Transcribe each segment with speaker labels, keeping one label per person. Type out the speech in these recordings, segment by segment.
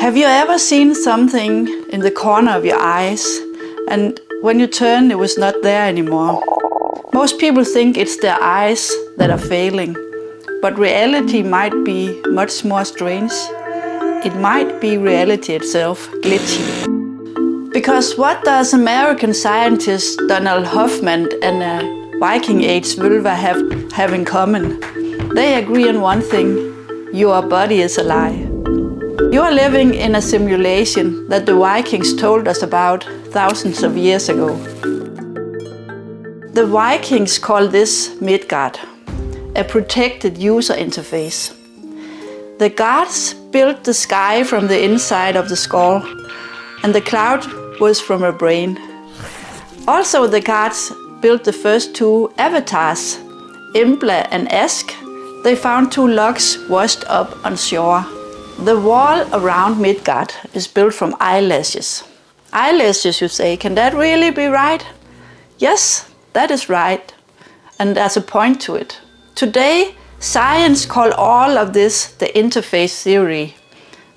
Speaker 1: Have you ever seen something in the corner of your eyes and when you turn it was not there anymore? Most people think it's their eyes that are failing, but reality might be much more strange. It might be reality itself glitchy. Because what does American scientist Donald Hoffman and a Viking Age vulva have in common? They agree on one thing: your body is a lie. You are living in a simulation that the Vikings told us about thousands of years ago. The Vikings call this Midgard, a protected user interface. The gods built the sky from the inside of the skull, and the cloud was from a brain. Also, the gods built the first two avatars, Embla and Ask. They found two logs washed up on shore. The wall around Midgard is built from eyelashes. Eyelashes, you say, can that really be right? Yes, that is right, and there's a point to it. Today, science calls all of this the interface theory,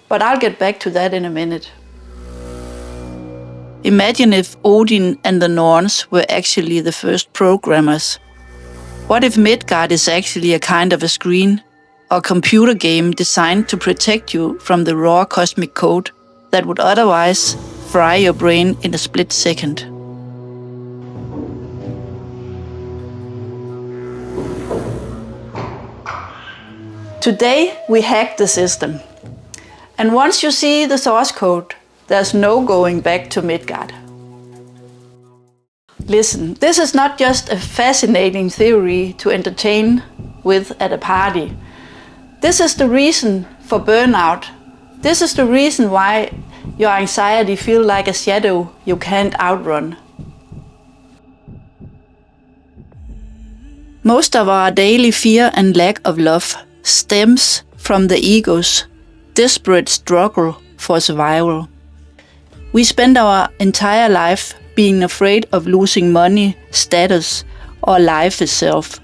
Speaker 1: but I'll get back to that in a minute. Imagine if Odin and the Norse were actually the first programmers. What if Midgard is actually a kind of a screen or computer game designed to protect you from the raw cosmic code that would otherwise fry your brain in a split second? Today, we hack the system. And once you see the source code, there's no going back to Midgard. Listen, this is not just a fascinating theory to entertain with at a party. This is the reason for burnout. This is the reason why your anxiety feels like a shadow you can't outrun. Most of our daily fear and lack of love stems from the ego's desperate struggle for survival. We spend our entire life being afraid of losing money, status, or life itself.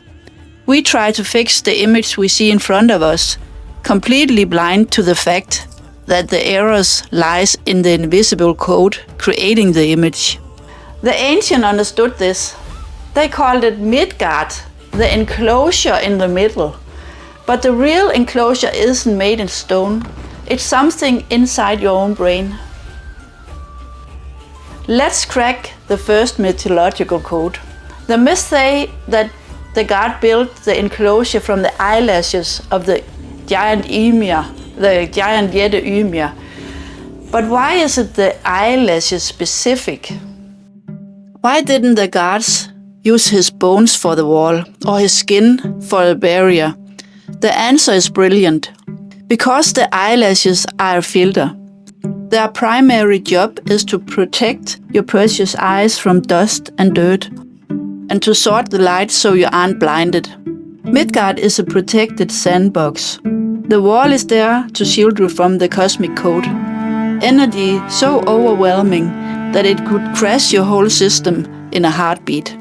Speaker 1: We try to fix the image we see in front of us, completely blind to the fact that the errors lies in the invisible code creating the image. The ancients understood this. They called it Midgard, the enclosure in the middle. But the real enclosure isn't made in stone. It's something inside your own brain. Let's crack the first mythological code. The myths say that the god built the enclosure from the eyelashes of the giant Ymir, the giant Yeti Ymir. But why is it the eyelashes specific? Why didn't the gods use his bones for the wall or his skin for a barrier? The answer is brilliant. Because the eyelashes are a filter. Their primary job is to protect your precious eyes from dust and dirt, and to sort the light so you aren't blinded. Midgard is a protected sandbox. The wall is there to shield you from the cosmic code. Energy so overwhelming that it could crash your whole system in a heartbeat.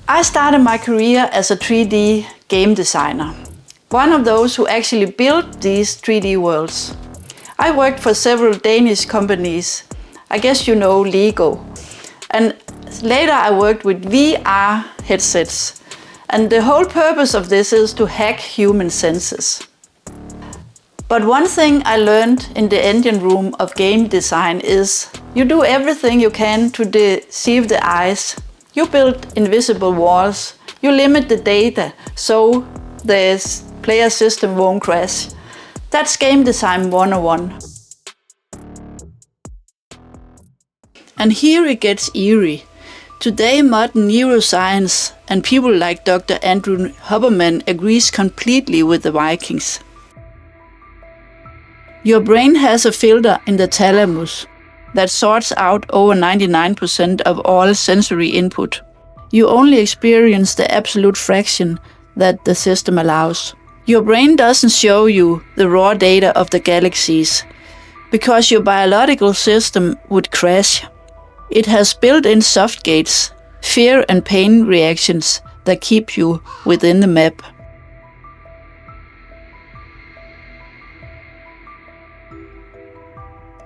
Speaker 1: I started my career as a 3D game designer. One of those who actually built these 3D worlds. I worked for several Danish companies. I guess you know Lego. And later I worked with VR headsets. And the whole purpose of this is to hack human senses. But one thing I learned in the engine room of game design is you do everything you can to deceive the eyes. You build invisible walls. You limit the data so the player system won't crash. That's game design 101. And here it gets eerie. Today, modern neuroscience and people like Dr. Andrew Huberman agrees completely with the Vikings. Your brain has a filter in the thalamus that sorts out over 99% of all sensory input. You only experience the absolute fraction that the system allows. Your brain doesn't show you the raw data of the galaxies, because your biological system would crash. It has built-in soft gates, fear and pain reactions that keep you within the map.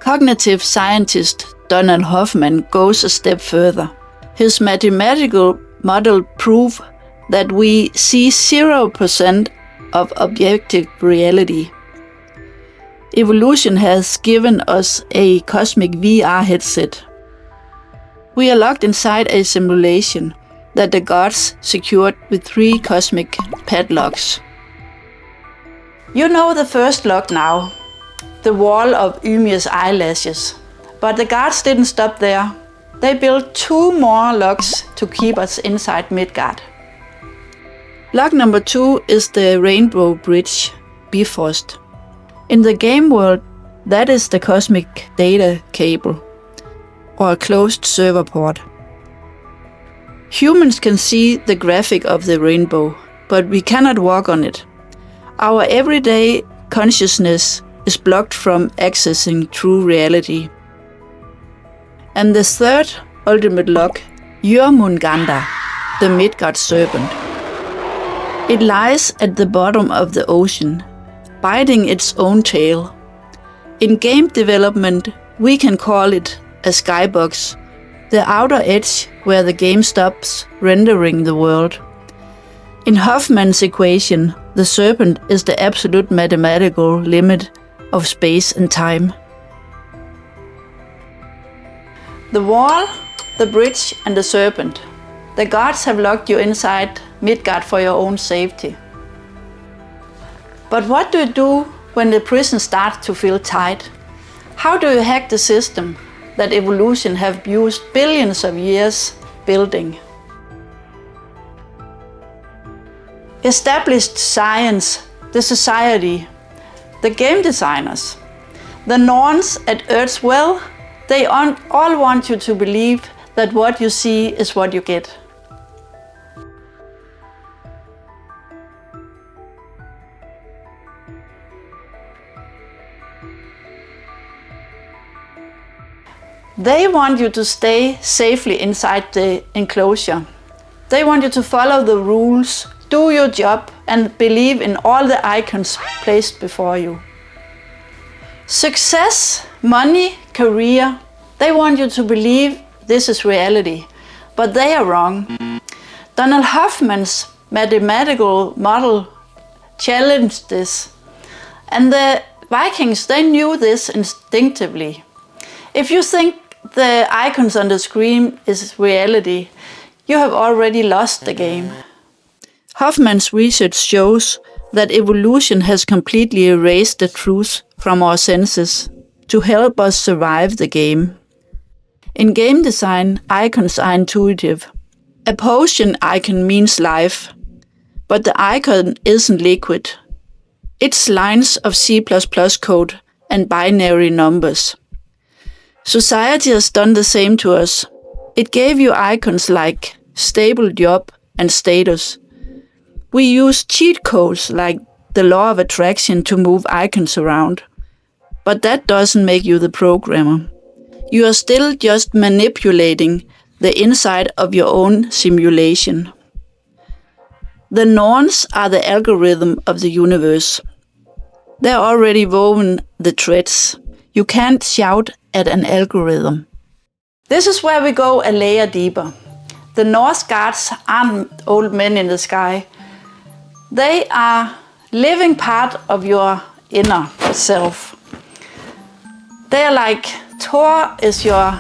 Speaker 1: Cognitive scientist Donald Hoffman goes a step further. His mathematical model proves that we see 0% of objective reality. Evolution has given us a cosmic VR headset. We are locked inside a simulation that the gods secured with 3 cosmic padlocks. You know the first lock now, the wall of Ymir's eyelashes. But the gods didn't stop there. They built 2 more locks to keep us inside Midgard. Lock number 2 is the Rainbow Bridge, Bifrost. In the game world, that is the cosmic data cable, or a closed server port. Humans can see the graphic of the rainbow, but we cannot walk on it. Our everyday consciousness is blocked from accessing true reality. And the third ultimate lock, Jörmungandr, the Midgard serpent. It lies at the bottom of the ocean, biting its own tail. In game development, we can call it a skybox, the outer edge where the game stops rendering the world. In Hoffman's equation, the serpent is the absolute mathematical limit of space and time. The wall, the bridge, and the serpent. The gods have locked you inside Midgard for your own safety. But what do you do when the prison starts to feel tight? How do you hack the system that evolution have used billions of years building? Established science, the society, the game designers, the Norse at Earth's well, they all want you to believe that what you see is what you get. They want you to stay safely inside the enclosure. They want you to follow the rules, do your job, and believe in all the icons placed before you. Success, money, career, they want you to believe this is reality, but they are wrong. Donald Hoffman's mathematical model challenged this, and the Vikings, they knew this instinctively. If you think the icons on the screen is reality, you have already lost the game. Hoffman's research shows that evolution has completely erased the truth from our senses to help us survive the game. In game design, icons are intuitive. A potion icon means life, but the icon isn't liquid. It's lines of C++ code and binary numbers. Society has done the same to us. It gave you icons like stable job and status. We use cheat codes like the law of attraction to move icons around. But that doesn't make you the programmer. You are still just manipulating the inside of your own simulation. The Norse are the algorithm of the universe. They're already woven the threads. You can't shout at an algorithm. This is where we go a layer deeper. The Norse gods aren't old men in the sky. They are living part of your inner self. They are like Thor is your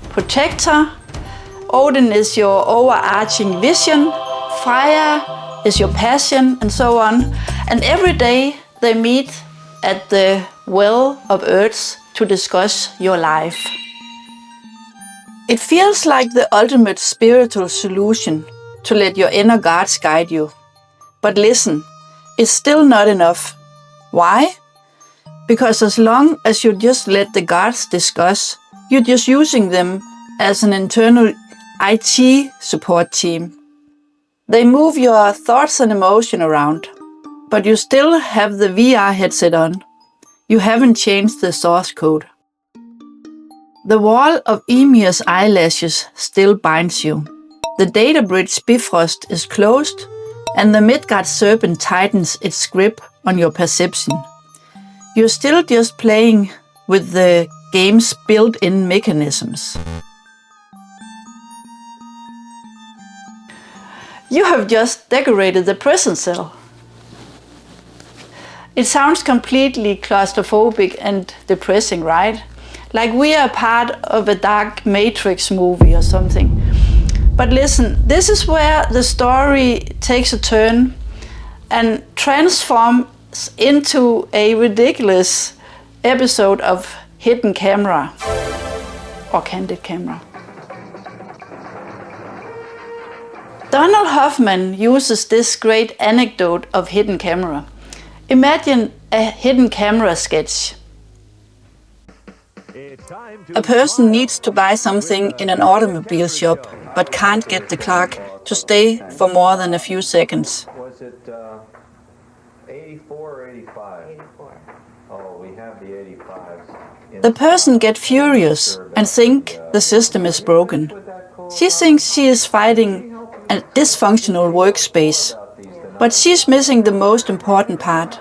Speaker 1: protector, Odin is your overarching vision, Freya is your passion, and so on. And every day they meet at the well of Earth to discuss your life. It feels like the ultimate spiritual solution to let your inner gods guide you. But listen, it's still not enough. Why? Because as long as you just let the gods discuss, you're just using them as an internal IT support team. They move your thoughts and emotion around, but you still have the VR headset on. You haven't changed the source code. The wall of Ymir's eyelashes still binds you. The data bridge Bifrost is closed, and the Midgard serpent tightens its grip on your perception. You're still just playing with the game's built-in mechanisms. You have just decorated the prison cell. It sounds completely claustrophobic and depressing, right? Like we are part of a dark Matrix movie or something. But listen, this is where the story takes a turn and transforms into a ridiculous episode of hidden camera or candid camera. Donald Hoffman uses this great anecdote of hidden camera. Imagine a hidden camera sketch. A person needs to buy something in an automobile shop, but can't get the clerk to stay for more than a few seconds.
Speaker 2: Was it 84 or 85? 84. Oh, we have the 85s.
Speaker 1: The person gets furious and think the system is broken. She thinks she is fighting a dysfunctional workspace, but she's missing the most important part.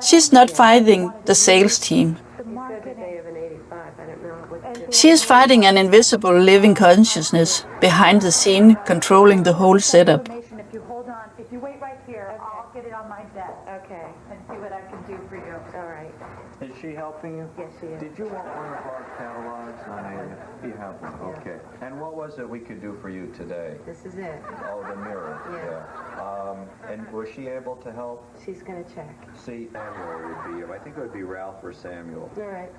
Speaker 1: She's not fighting the sales team. She is fighting an invisible living consciousness behind the scene, controlling the whole setup.
Speaker 3: If you hold on, if you wait right here, I'll get it on my desk.
Speaker 4: Okay.
Speaker 3: And see what I can do for you.
Speaker 4: All right.
Speaker 2: Is she helping you?
Speaker 4: Yes, she is.
Speaker 2: Did you want one of our catalogs? You have one, okay. And what was it we could do for you today?
Speaker 4: This is it.
Speaker 2: Oh, the mirror,
Speaker 4: Yeah.
Speaker 2: And was she able to help?
Speaker 4: She's going to check.
Speaker 2: See, Samuel would be, I think it would be Ralph or Samuel.
Speaker 4: All right.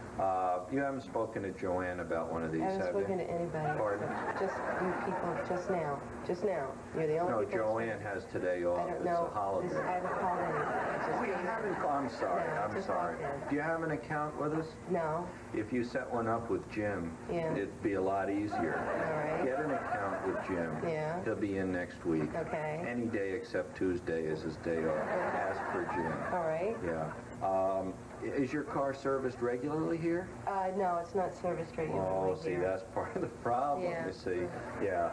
Speaker 2: You haven't spoken to Joanne about one of these,
Speaker 4: I haven't
Speaker 2: have
Speaker 4: spoken
Speaker 2: you?
Speaker 4: to anybody.
Speaker 2: Pardon?
Speaker 4: Just you people, just now. Just now. You're the only
Speaker 2: No,
Speaker 4: people.
Speaker 2: Joanne has today off.
Speaker 4: I don't
Speaker 2: It's
Speaker 4: know.
Speaker 2: a holiday.
Speaker 4: I haven't called anybody. I just
Speaker 2: Oh, you
Speaker 4: came-
Speaker 2: haven't? I'm sorry.
Speaker 4: No,
Speaker 2: I'm
Speaker 4: just
Speaker 2: sorry.
Speaker 4: walked in.
Speaker 2: Do you have an account with us?
Speaker 4: No.
Speaker 2: If you set one up with Jim,
Speaker 4: Yeah.
Speaker 2: it'd be a lot easier.
Speaker 4: All right.
Speaker 2: Get an account with Jim.
Speaker 4: Yeah.
Speaker 2: He'll be in next week.
Speaker 4: Okay.
Speaker 2: Any day except Tuesday is his day off. Ask for Jim.
Speaker 4: All right.
Speaker 2: Yeah. Is your car serviced regularly here?
Speaker 4: No, it's not serviced regularly
Speaker 2: Oh, see,
Speaker 4: here.
Speaker 2: that's part of the problem,
Speaker 4: Yeah.
Speaker 2: you see. Yeah.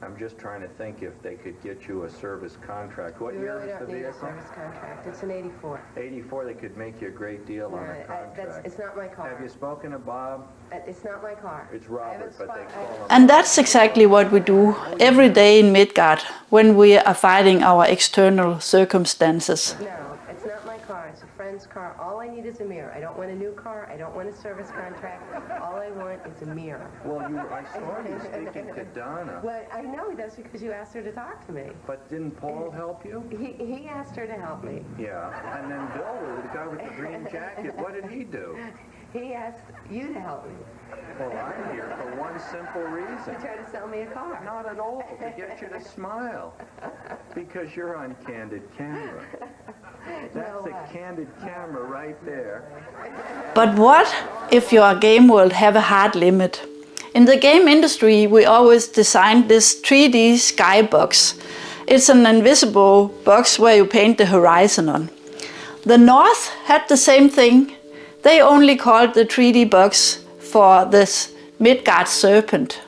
Speaker 2: I'm just trying to think if they could get you a service contract. What
Speaker 4: You
Speaker 2: year
Speaker 4: really
Speaker 2: is the
Speaker 4: don't need a
Speaker 2: vehicle?
Speaker 4: service contract. It's an 84.
Speaker 2: 84, they could make you a great deal on a contract.
Speaker 4: It's not my car.
Speaker 2: Have you spoken to Bob?
Speaker 4: It's not my car.
Speaker 2: It's
Speaker 4: I
Speaker 2: Robert,
Speaker 4: haven't
Speaker 2: but they
Speaker 4: spo-
Speaker 2: call him.
Speaker 1: And that's exactly what we do every day in Midgard when we are fighting our external circumstances.
Speaker 4: No, it's not my car. It's a friend's car. All I need is a mirror. I don't want a new car. I don't want a service contract. All I want is a mirror.
Speaker 2: Well, I saw you speaking to Donna,
Speaker 4: Well, I know that's because you asked her to talk to me.
Speaker 2: but didn't Paul help you?
Speaker 4: He asked her to help me.
Speaker 2: Yeah, and then Bill, the guy with the green jacket, what did he do?
Speaker 4: He asked you to help me.
Speaker 2: Well, I'm here for one simple reason.
Speaker 4: To try to sell me a car.
Speaker 2: Not at all, to get you to smile. Because you're on candid camera. That's
Speaker 4: No
Speaker 2: a
Speaker 4: way.
Speaker 2: candid camera right there.
Speaker 1: But what if your game world have a hard limit? In the game industry, we always designed this 3D skybox. It's an invisible box where you paint the horizon on. The North had the same thing. They only called the 3D box for this Midgard serpent.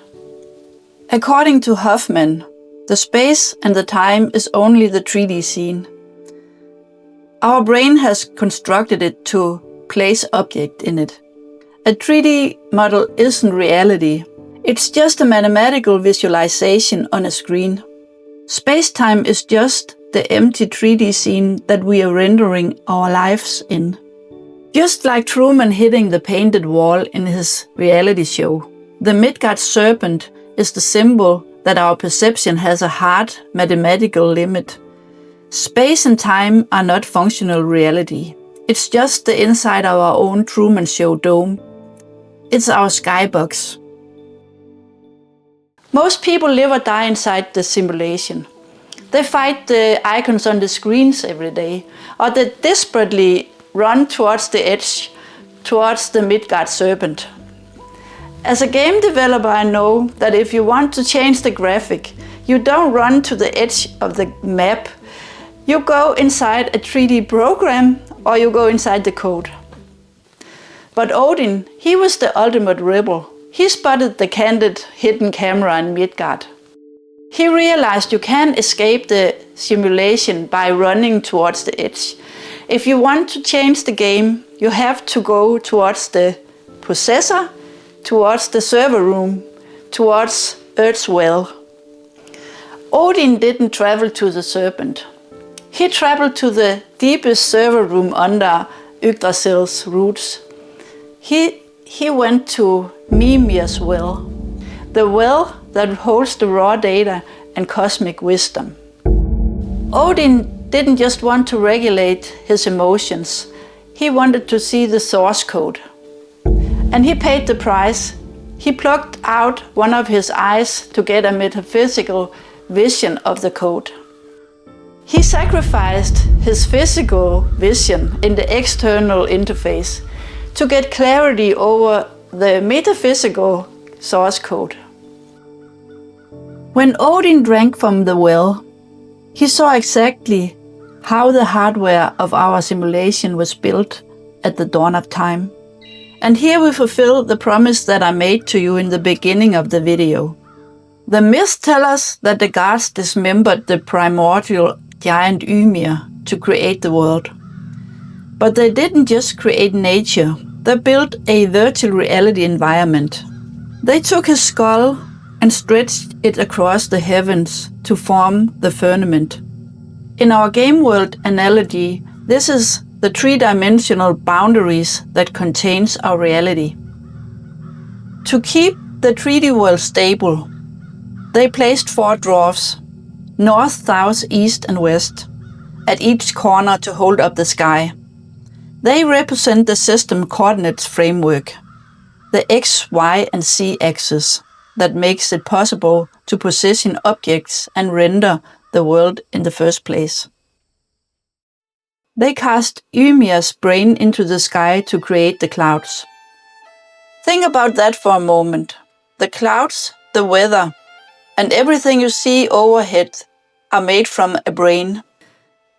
Speaker 1: According to Hoffman, the space and the time is only the 3D scene. Our brain has constructed it to place object in it. A 3D model isn't reality. It's just a mathematical visualization on a screen. Space-time is just the empty 3D scene that we are rendering our lives in. Just like Truman hitting the painted wall in his reality show, the Midgard serpent is the symbol that our perception has a hard mathematical limit. Space and time are not functional reality. It's just the inside of our own Truman Show dome. It's our skybox. Most people live or die inside the simulation. They fight the icons on the screens every day, or they desperately run towards the edge, towards the Midgard serpent. As a game developer, I know that if you want to change the graphic, you don't run to the edge of the map. You go inside a 3D program or you go inside the code. But Odin, he was the ultimate rebel. He spotted the candid hidden camera in Midgard. He realized you can't escape the simulation by running towards the edge. If you want to change the game, you have to go towards the possessor, towards the server room, towards Earth's well. Odin didn't travel to the serpent. He traveled to the deepest server room under Yggdrasil's roots. He went to Mimir's well, the well that holds the raw data and cosmic wisdom. Odin didn't just want to regulate his emotions, he wanted to see the source code. And he paid the price. He plucked out one of his eyes to get a metaphysical vision of the code. He sacrificed his physical vision in the external interface to get clarity over the metaphysical source code. When Odin drank from the well, he saw exactly how the hardware of our simulation was built at the dawn of time. And here we fulfill the promise that I made to you in the beginning of the video. The myths tell us that the gods dismembered the primordial giant Ymir to create the world. But they didn't just create nature, they built a virtual reality environment. They took his skull and stretched it across the heavens to form the firmament. In our game world analogy, this is the three-dimensional boundaries that contains our reality. To keep the 3D world stable, they placed 4 dwarfs, north, south, east and west, at each corner to hold up the sky. They represent the system coordinates framework, the X, Y and Z axis that makes it possible to position objects and render the world in the first place. They cast Ymir's brain into the sky to create the clouds. Think about that for a moment. The clouds, the weather, and everything you see overhead are made from a brain.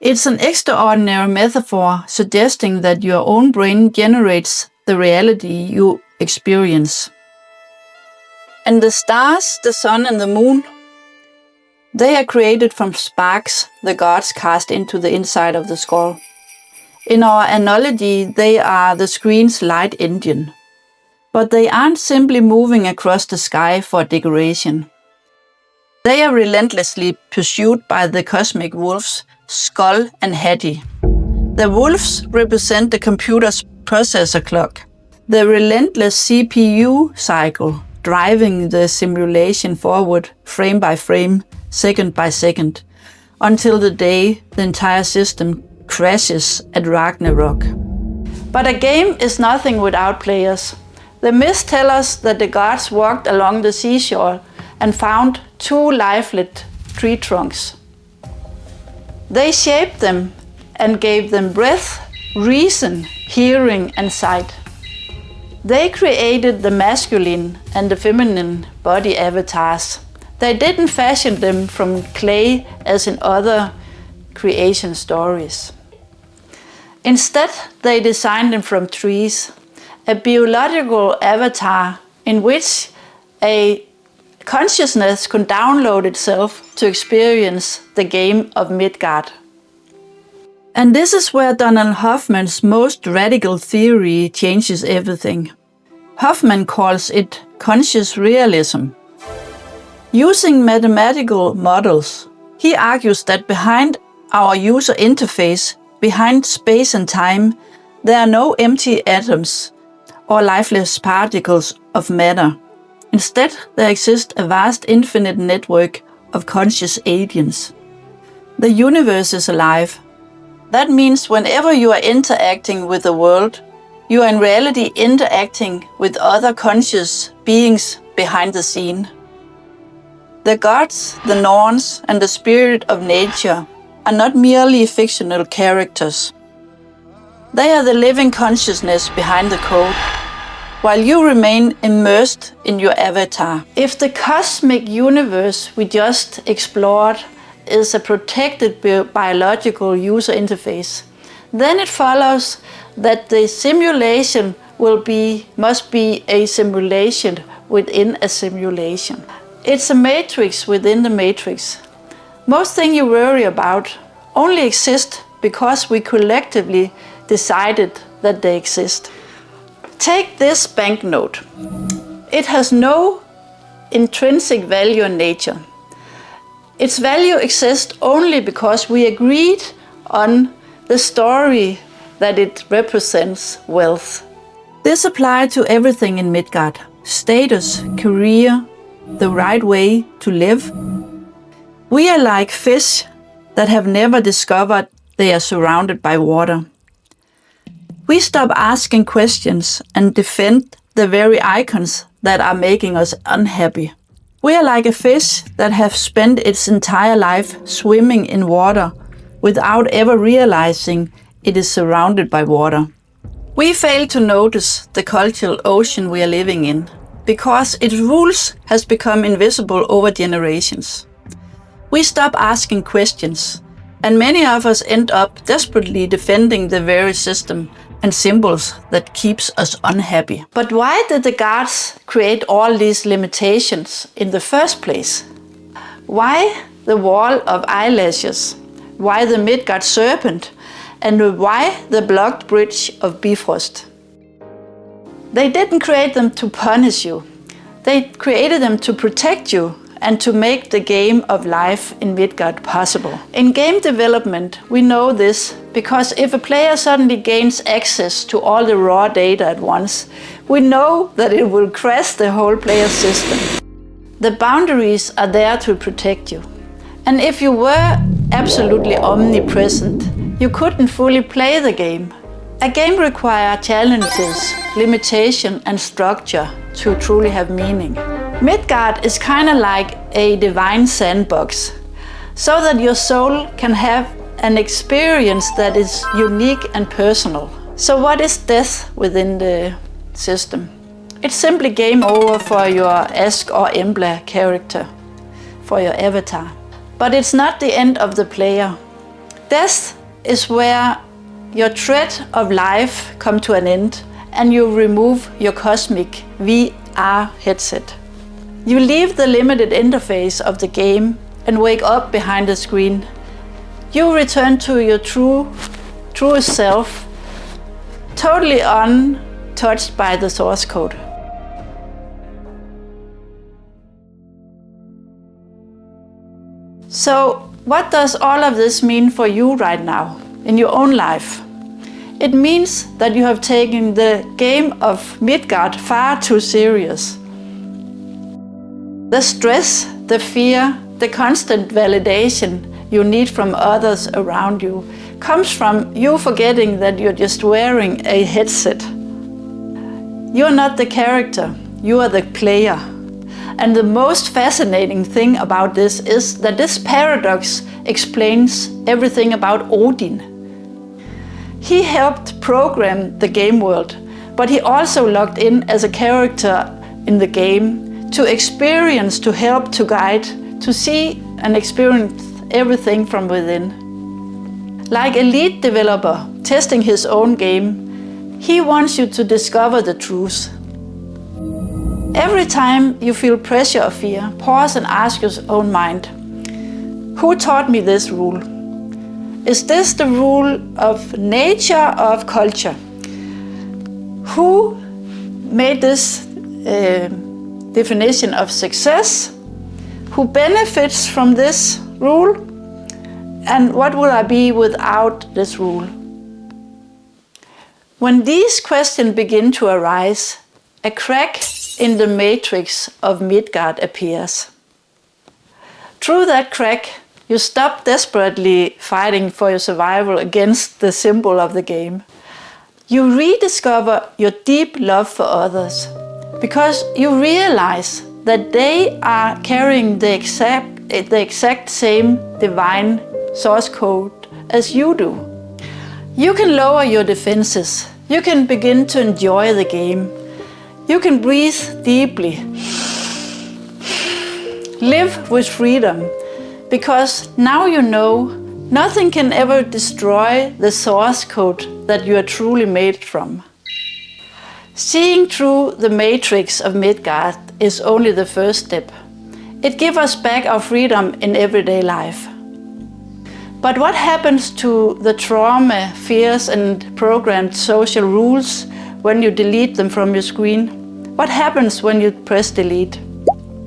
Speaker 1: It's an extraordinary metaphor suggesting that your own brain generates the reality you experience. And the stars, the sun and the moon, they are created from sparks the gods cast into the inside of the skull. In our analogy, they are the screen's light engine. But they aren't simply moving across the sky for decoration. They are relentlessly pursued by the cosmic wolves, Skoll and Hati. The wolves represent the computer's processor clock, the relentless CPU cycle driving the simulation forward frame by frame, second by second, until the day the entire system crashes at Ragnarok. But a game is nothing without players. The myths tell us that the gods walked along the seashore and found 2 lifeless tree trunks. They shaped them and gave them breath, reason, hearing and sight. They created the masculine and the feminine body avatars. They didn't fashion them from clay as in other creation stories. Instead, they designed them from trees, a biological avatar in which a consciousness could download itself to experience the game of Midgard. And this is where Donald Hoffman's most radical theory changes everything. Hoffman calls it conscious realism. Using mathematical models, he argues that behind our user interface, behind space and time, there are no empty atoms or lifeless particles of matter. Instead, there exists a vast infinite network of conscious agents. The universe is alive. That means whenever you are interacting with the world, you are in reality interacting with other conscious beings behind the scene. The gods, the Norse, and the spirit of nature are not merely fictional characters. They are the living consciousness behind the code, while you remain immersed in your avatar. If the cosmic universe we just explored is a protected biological user interface, then it follows that the simulation must be a simulation within a simulation. It's a matrix within the matrix. Most things you worry about only exist because we collectively decided that they exist. Take this banknote. It has no intrinsic value in nature. Its value exists only because we agreed on the story that it represents wealth. This applies to everything in Midgard: status, career, the right way to live. We are like fish that have never discovered they are surrounded by water. We stop asking questions and defend the very icons that are making us unhappy. We are like a fish that have spent its entire life swimming in water without ever realizing it is surrounded by water. We fail to notice the cultural ocean we are living in because its rules has become invisible over generations. We stop asking questions, and many of us end up desperately defending the very system and symbols that keeps us unhappy. But why did the gods create all these limitations in the first place? Why the wall of eyelashes? Why the Midgard serpent? And why the blocked bridge of Bifrost? They didn't create them to punish you. They created them to protect you and to make the game of life in Midgard possible. In game development, we know this because if a player suddenly gains access to all the raw data at once, we know that it will crash the whole player system. The boundaries are there to protect you. And if you were absolutely omnipresent, you couldn't fully play the game. A game requires challenges, limitation, and structure to truly have meaning. Midgard is kind of like a divine sandbox, so that your soul can have an experience that is unique and personal. So what is death within the system? It's simply game over for your Ask or Embla character, for your avatar. But it's not the end of the player. Death is where your thread of life comes to an end and you remove your cosmic VR headset. You leave the limited interface of the game and wake up behind the screen. You return to your truest self, totally untouched by the source code. So, what does all of this mean for you right now, in your own life? It means that you have taken the game of Midgard far too serious. The stress, the fear, the constant validation you need from others around you comes from you forgetting that you're just wearing a headset. You're not the character, you are the player. And the most fascinating thing about this is that this paradox explains everything about Odin. He helped program the game world, but he also logged in as a character in the game to experience, to help, to guide, to see and experience everything from within. Like a lead developer testing his own game, he wants you to discover the truth. Every time you feel pressure or fear, pause and ask your own mind, who taught me this rule? Is this the rule of nature or of culture? Who made this definition of success? Who benefits from this rule? And what would I be without this rule? When these questions begin to arise, a crack in the matrix of Midgard appears. Through that crack, you stop desperately fighting for your survival against the symbol of the game. You rediscover your deep love for others, because you realize that they are carrying the exact same divine source code as you do. You can lower your defenses. You can begin to enjoy the game. You can breathe deeply. Live with freedom, because now you know nothing can ever destroy the source code that you are truly made from. Seeing through the matrix of Midgard is only the first step. It gives us back our freedom in everyday life. But what happens to the trauma, fears, and programmed social rules when you delete them from your screen? What happens when you press delete?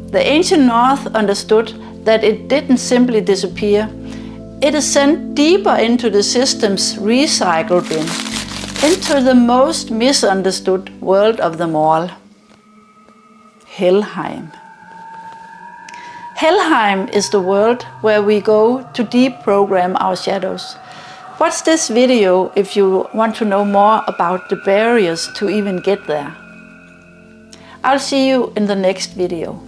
Speaker 1: The ancient Norse understood that it didn't simply disappear. It is sent deeper into the system's recycle bin, into the most misunderstood world of them all. Helheim. Helheim is the world where we go to deprogram our shadows. Watch this video if you want to know more about the barriers to even get there. I'll see you in the next video.